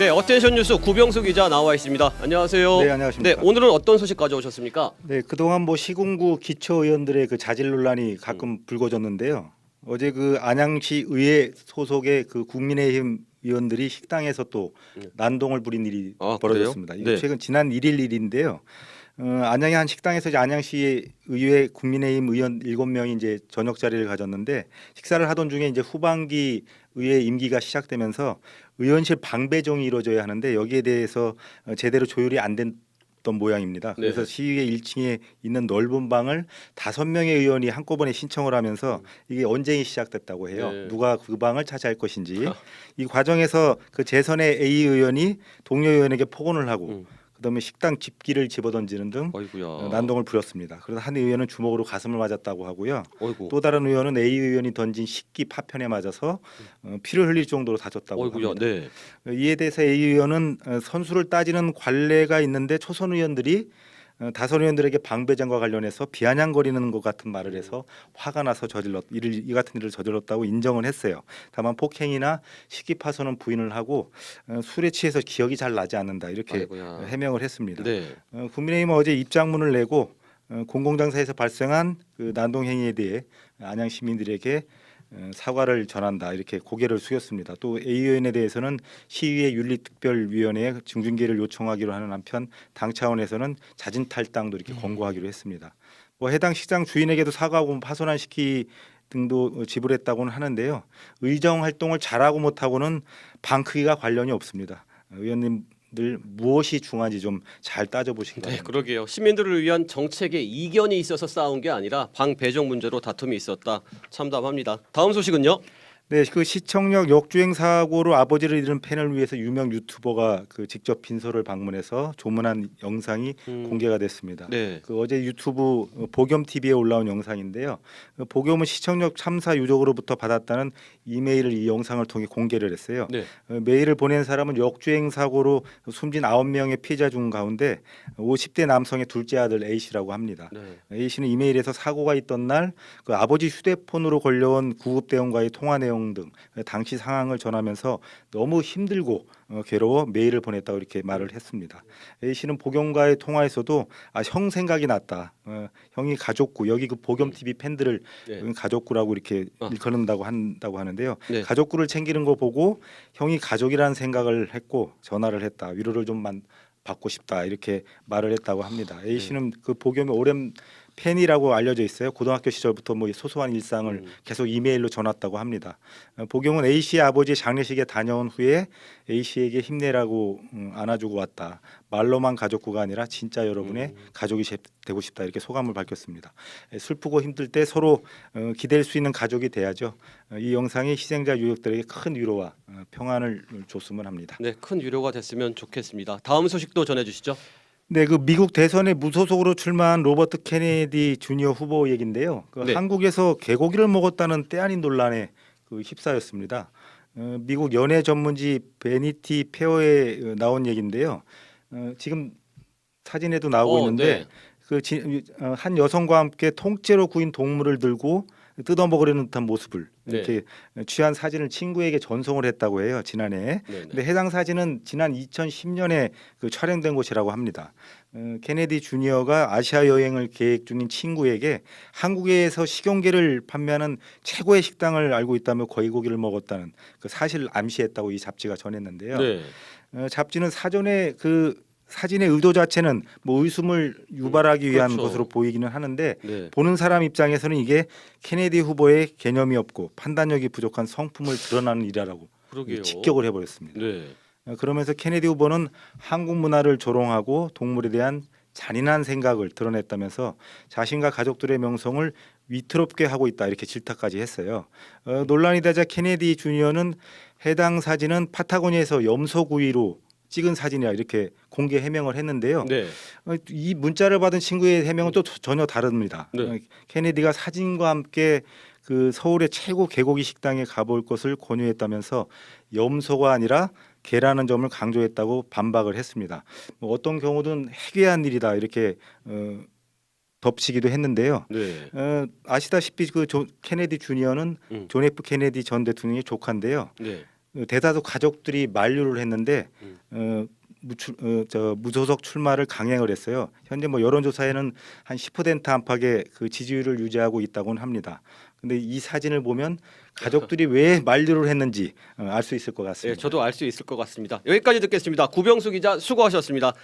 네, 어텐션 뉴스 구병수 기자 나와 있습니다. 안녕하세요. 네, 안녕하십니까. 네, 오늘은 어떤 소식 가져오셨습니까? 네, 그동안 뭐 시군구 기초의원들의 그 자질 논란이 가끔 불거졌는데요. 어제 그 안양시 의회 소속의 그 국민의힘 의원들이 식당에서 또 난동을 부린 일이 아, 벌어졌습니다. 그래요? 이게 네. 최근 지난 1일 일인데요. 안양의 한 식당에서 이제 안양시 의회 국민의힘 의원 7명이 이제 저녁 자리를 가졌는데 식사를 하던 중에 이제 후반기 의회 임기가 시작되면서 의원실 방배정이 이루어져야 하는데 여기에 대해서 제대로 조율이 안 됐던 모양입니다. 그래서 네. 시의회 1층에 있는 넓은 방을 5명의 의원이 한꺼번에 신청을 하면서 이게 언쟁이 시작됐다고 해요. 네. 누가 그 방을 차지할 것인지. 이 과정에서 그 재선의 A 의원이 동료 의원에게 폭언을 하고 그다음에 식당 집기를 집어던지는 등 어이구야. 난동을 부렸습니다. 그래서 한 의원은 주먹으로 가슴을 맞았다고 하고요. 어이구. 또 다른 의원은 A 의원이 던진 식기 파편에 맞아서 피를 흘릴 정도로 다쳤다고 어이구야. 합니다. 네. 이에 대해서 A 의원은 선수를 따지는 관례가 있는데 초선 의원들이 다선 의원들에게 방배장과 관련해서 비아냥거리는 것 같은 말을 해서 화가 나서 이 같은 일을 저질렀다고 인정을 했어요. 다만 폭행이나 식기 파손은 부인을 하고 술에 취해서 기억이 잘 나지 않는다 이렇게 아이고야. 해명을 했습니다. 네. 국민의힘은 어제 입장문을 내고 공공장사에서 발생한 그 난동 행위에 대해 안양 시민들에게 사과를 전한다 이렇게 고개를 숙였습니다. 또 A 의원에 대해서는 시의회 윤리특별위원회에 중징계를 요청하기로 하는 한편 당 차원에서는 자진 탈당도 이렇게 권고하기로 했습니다. 뭐 해당 식당 주인에게도 사과하고 파손한 식기 등도 지불했다고는 하는데요. 의정 활동을 잘하고 못하고는 방 크기가 관련이 없습니다. 의원님들 무엇이 중요한지 좀 잘 따져보시기 네, 바랍니다. 그러게요. 시민들을 위한 정책에 이견이 있어서 싸운 게 아니라 방 배정 문제로 다툼이 있었다. 참담합니다. 다음 소식은요? 네, 그 시청역 역주행 사고로 아버지를 잃은 팬을 위해서 유명 유튜버가 그 직접 빈소를 방문해서 조문한 영상이 공개가 됐습니다. 네. 그 어제 유튜브 보겸 TV에 올라온 영상인데요. 보겸은 시청역 참사 유족으로부터 받았다는 이메일을 이 영상을 통해 공개를 했어요. 네. 메일을 보낸 사람은 역주행 사고로 숨진 9명의 피해자 중 가운데 50대 남성의 둘째 아들 A 씨라고 합니다. 네. A 씨는 이메일에서 사고가 있던 날 그 아버지 휴대폰으로 걸려온 구급대원과의 통화 내용 등 당시 상황을 전하면서 너무 힘들고 괴로워 메일을 보냈다고 이렇게 말을 했습니다. A 씨는 보겸과의 통화에서도 형 생각이 났다. 형이 가족구 여기 그 보겸 TV 팬들을 네. 가족구라고 이렇게 일컫는다고 한다고 하는데요. 네. 가족구를 챙기는 거 보고 형이 가족이라는 생각을 했고 전화를 했다. 위로를 좀 받고 싶다 이렇게 말을 했다고 합니다. A 씨는 그 보겸의 오랜 팬이라고 알려져 있어요. 고등학교 시절부터 뭐 소소한 일상을 계속 이메일로 전했다고 합니다. 보겸은 A 씨의 아버지 장례식에 다녀온 후에 A 씨에게 힘내라고 안아주고 왔다. 말로만 가족구가 아니라 진짜 여러분의 가족이 되고 싶다 이렇게 소감을 밝혔습니다. 슬프고 힘들 때 서로 기댈 수 있는 가족이 돼야죠. 이 영상이 희생자 유족들에게 큰 위로와 평안을 줬으면 합니다. 네, 큰 위로가 됐으면 좋겠습니다. 다음 소식도 전해 주시죠. 네, 그 미국 대선에 무소속으로 출마한 로버트 케네디 주니어 후보 얘긴데요. 그 네. 한국에서 개고기를 먹었다는 때 아닌 논란에 그 휩싸였습니다. 미국 연예 전문지 베니티 페어에 나온 얘긴데요. 지금 사진에도 나오고 있는데 네. 한 여성과 함께 통째로 구인 동물을 들고 뜯어먹으려는 듯한 모습을 네. 이렇게 취한 사진을 친구에게 전송을 했다고 해요 지난해. 네, 네. 근데 해당 사진은 지난 2010년에 그 촬영된 것이라고 합니다. 케네디 주니어가 아시아 여행을 계획 중인 친구에게 한국에서 식용계를 판매하는 최고의 식당을 알고 있다며 거위고기를 먹었다는 그 사실을 암시했다고 이 잡지가 전했는데요. 네. 잡지는 사전에 그 사진의 의도 자체는 뭐 의숨을 유발하기 위한 그렇죠. 것으로 보이기는 하는데 네. 보는 사람 입장에서는 이게 케네디 후보의 개념이 없고 판단력이 부족한 성품을 드러나는 일이라고 그러게요. 직격을 해버렸습니다. 네. 그러면서 케네디 후보는 한국 문화를 조롱하고 동물에 대한 잔인한 생각을 드러냈다면서 자신과 가족들의 명성을 위태롭게 하고 있다 이렇게 질타까지 했어요. 논란이 되자 케네디 주니어는 해당 사진은 파타고니아에서 염소구이로 찍은 사진이야 이렇게 공개 해명을 했는데요. 네. 이 문자를 받은 친구의 해명은 또 전혀 다릅니다. 네. 케네디가 사진과 함께 그 서울의 최고 개고기 식당에 가볼 것을 권유했다면서 염소가 아니라 개라는 점을 강조했다고 반박을 했습니다. 뭐 어떤 경우든 해괴한 일이다 이렇게 덮치기도 했는데요. 네. 아시다시피 그 케네디 주니어는 존 F 케네디 전 대통령의 조카인데요. 네. 대다수 가족들이 만류를 했는데 무소속 출마를 강행을 했어요. 현재 뭐 여론조사에는 한 10% 안팎의 그 지지율을 유지하고 있다고는 합니다. 근데 이 사진을 보면 가족들이 왜 만류를 했는지 알 수 있을 것 예, 같습니다. 저도 알 수 있을 것 같습니다. 여기까지 듣겠습니다. 구병수 기자 수고하셨습니다.